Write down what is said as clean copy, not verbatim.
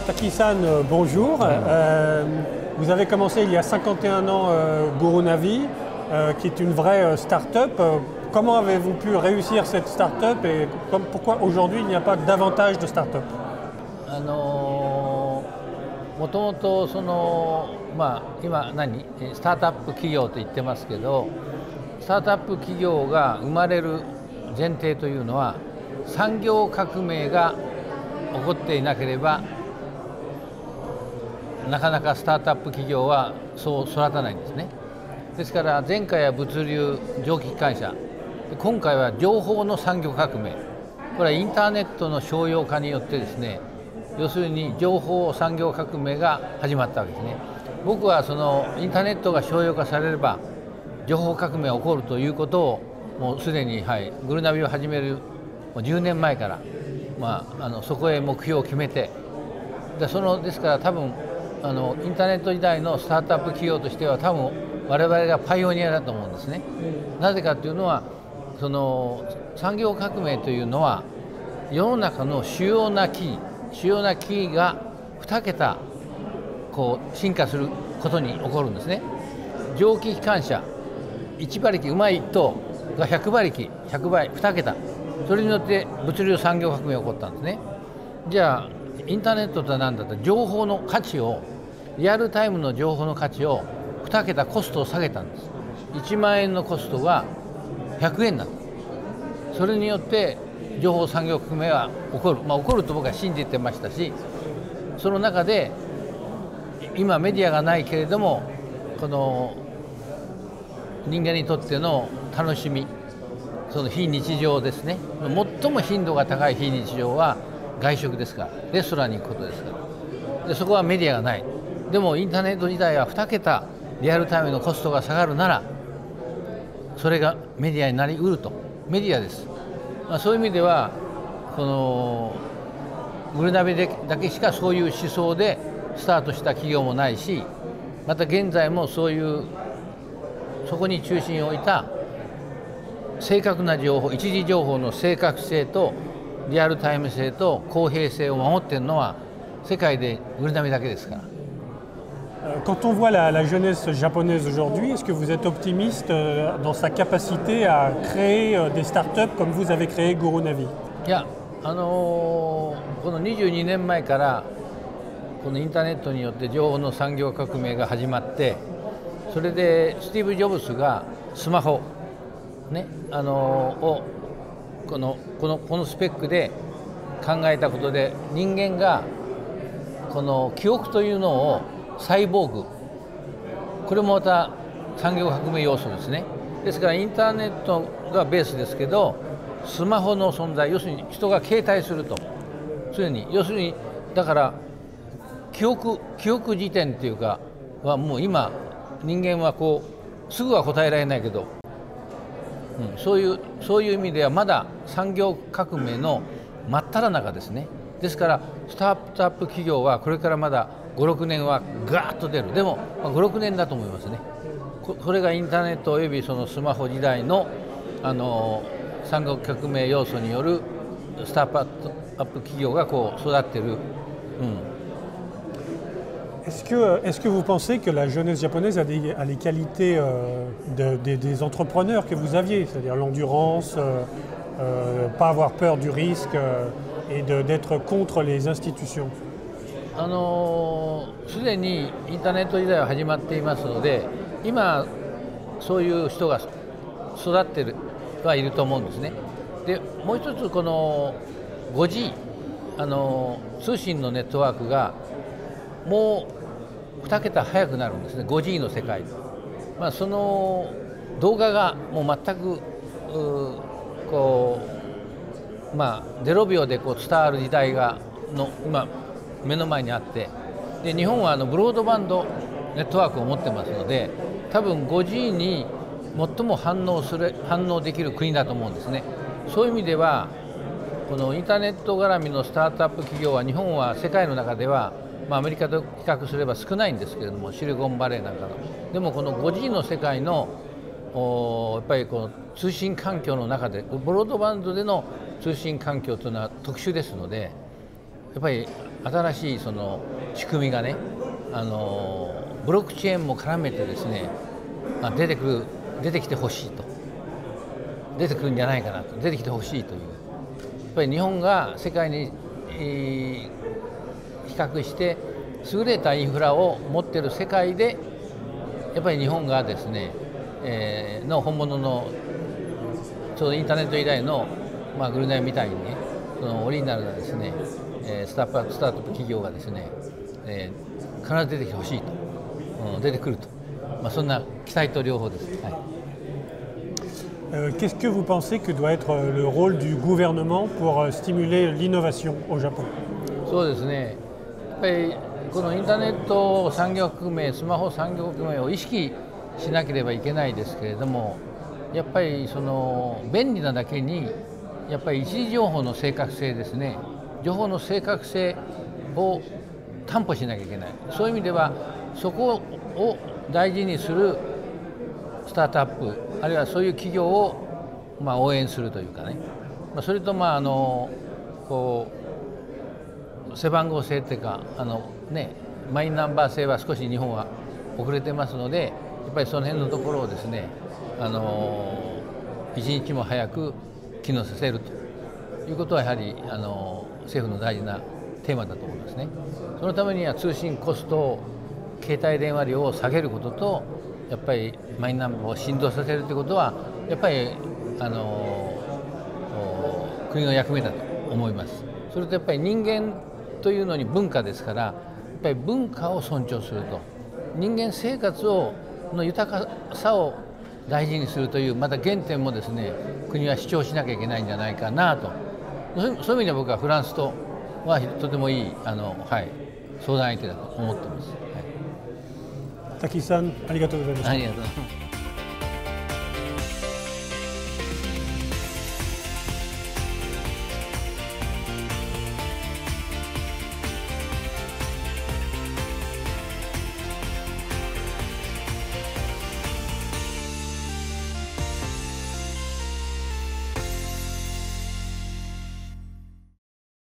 Taki-san, bonjour. Vous avez commencé il y a 51 ans Gurunavi, qui est une vraie start-up. Comment avez-vous pu réussir cette start-up et pourquoi aujourd'hui il n'y a pas davantage de start-up? もともと今スタートアップ企業と言ってますけど、スタートアップ企業が生まれる前提というのは産業革命が起こっていなければなかなかスタートアップ企業はそう育たないんですね。ですから前回は物流蒸気機関車、今回は情報の産業革命、これはインターネットの商用化によってですね、要するに情報産業革命が始まったわけですね。僕はそのインターネットが商用化されれば情報革命が起こるということをもうすでに、グルナビを始める10年前から、そこへ目標を決めて、ですから多分インターネット時代のスタートアップ企業としては多分我々がパイオニアだと思うんですね。なぜかというのはその産業革命というのは世の中の主要なキーが2桁進化することに起こるんですね。蒸気機関車1馬力うまい1頭が100馬力100倍2桁、それによって物流産業革命が起こったんですね。じゃあインターネットとは何だったら情報の価値をリアルタイムの情報の価値を2桁コストを下げたんです。1万円のコストが100円になった。それによって情報産業革命は起こる、起こると僕は信じてましたし、その中で今メディアがないけれどもこの人間にとっての楽しみ、その非日常ですね、最も頻度が高い非日常は外食ですから、レストランに行くことですから。でそこはメディアがない。でもインターネット時代は2桁リアルタイムのコストが下がるならそれがメディアになりうると。メディアです。そういう意味ではこのグルナビだけしかそういう思想でスタートした企業もないし、また現在もそういうそこに中心を置いた正確な情報、一時情報の正確性とリアルタイム性と公平性を守っているのは世界でグルナビだけですから。Quand on voit la jeunesse japonaise aujourd'hui, est-ce que vous êtes optimiste dans sa capacité à créer des startups comme vous avez créé Gurunavi? いや、この22年前からこのインターネットによって情報の産業革命が始まって、それでスティーブ・ジョブズがスマホ、ね、をこのスペックで考えたことで、人間がこの記憶というのをサイボーグ、これもまた産業革命要素ですね。ですからインターネットがベースですけど、スマホの存在、要するに人が携帯すると常に、要するにだから記憶辞典っていうかはもう今人間はすぐは答えられないけど、そういう意味ではまだ産業革命の真っ只中ですね。ですからスタートアップ企業はこれからまだ5、6年はガーッと出る。でも5、6年だと思いますね。これがインターネットおよびそのスマホ時代の産業革命要素によるスタートアップ企業が育ってる。Est-ce que vous pensez que la jeunesse japonaise a les qualités des entrepreneurs que vous aviez, c'est-à-dire l'endurance, pas avoir peur du risque et d'être contre les institutions? すでにインターネット時代は始まっていますので、今そういう人が育ってはいると思うんですね。でもう一つこの 5G 通信のネットワークがもう2桁速くなるんですね。 5G の世界、その動画がもう全く0秒で伝わる時代が今目の前にあって、で日本はブロードバンドネットワークを持ってますので、多分 5G に最も反応できる国だと思うんですね。そういう意味ではこのインターネット絡みのスタートアップ企業は日本は世界の中では、アメリカと比較すれば少ないんですけれども、シリコンバレーなんかの。でもこの 5G の世界のやっぱりこの通信環境の中でブロードバンドでの通信環境というのは特殊ですので、やっぱり新しいその仕組みがね、ブロックチェーンも絡めてですね、出てきてほしいと、出てくるんじゃないかなと、出てきてほしいという、やっぱり日本が世界に、比較して優れたインフラを持っている世界で、やっぱり日本がですね、の本物のちょうどインターネット以来の、グルナイみたいにね、そのオリジナルなですね、スタートアップ企業がですね、必ず出てきてほしいと、出てくると、そんな期待と両方です。はい。Qu'est-ce que vous pensez que doit être le rôle du gouvernement pour stimuler l'innovation au Japon? そうですね。やっぱりこのインターネット産業革命、スマホ産業革命を意識しなければいけないですけれども、やっぱりその便利なだけに、やっぱり一時情報の正確性ですね、情報の正確性を担保しなきゃいけない。そういう意味ではそこを大事にするスタートアップ、あるいはそういう企業を応援するというかね、それとこう背番号制っていうかマイナンバー制は少し日本は遅れてますので、やっぱりその辺のところをですね、一日も早く機能させるということはやはり政府の大事なテーマだと思いますね。そのためには通信コスト、携帯電話料を下げることと、やっぱりマイナンバーを振動させるということはやっぱり国の役目だと思います。それとやっぱり人間というのに文化ですから、やっぱり文化を尊重すると、人間生活の豊かさを大事にするというまた原点もですね、国は主張しなきゃいけないんじゃないかなと。そういう意味で僕はフランスとはとてもいい相談相手だと思っています。滝さん、ありがとうございました。ありがとうございます。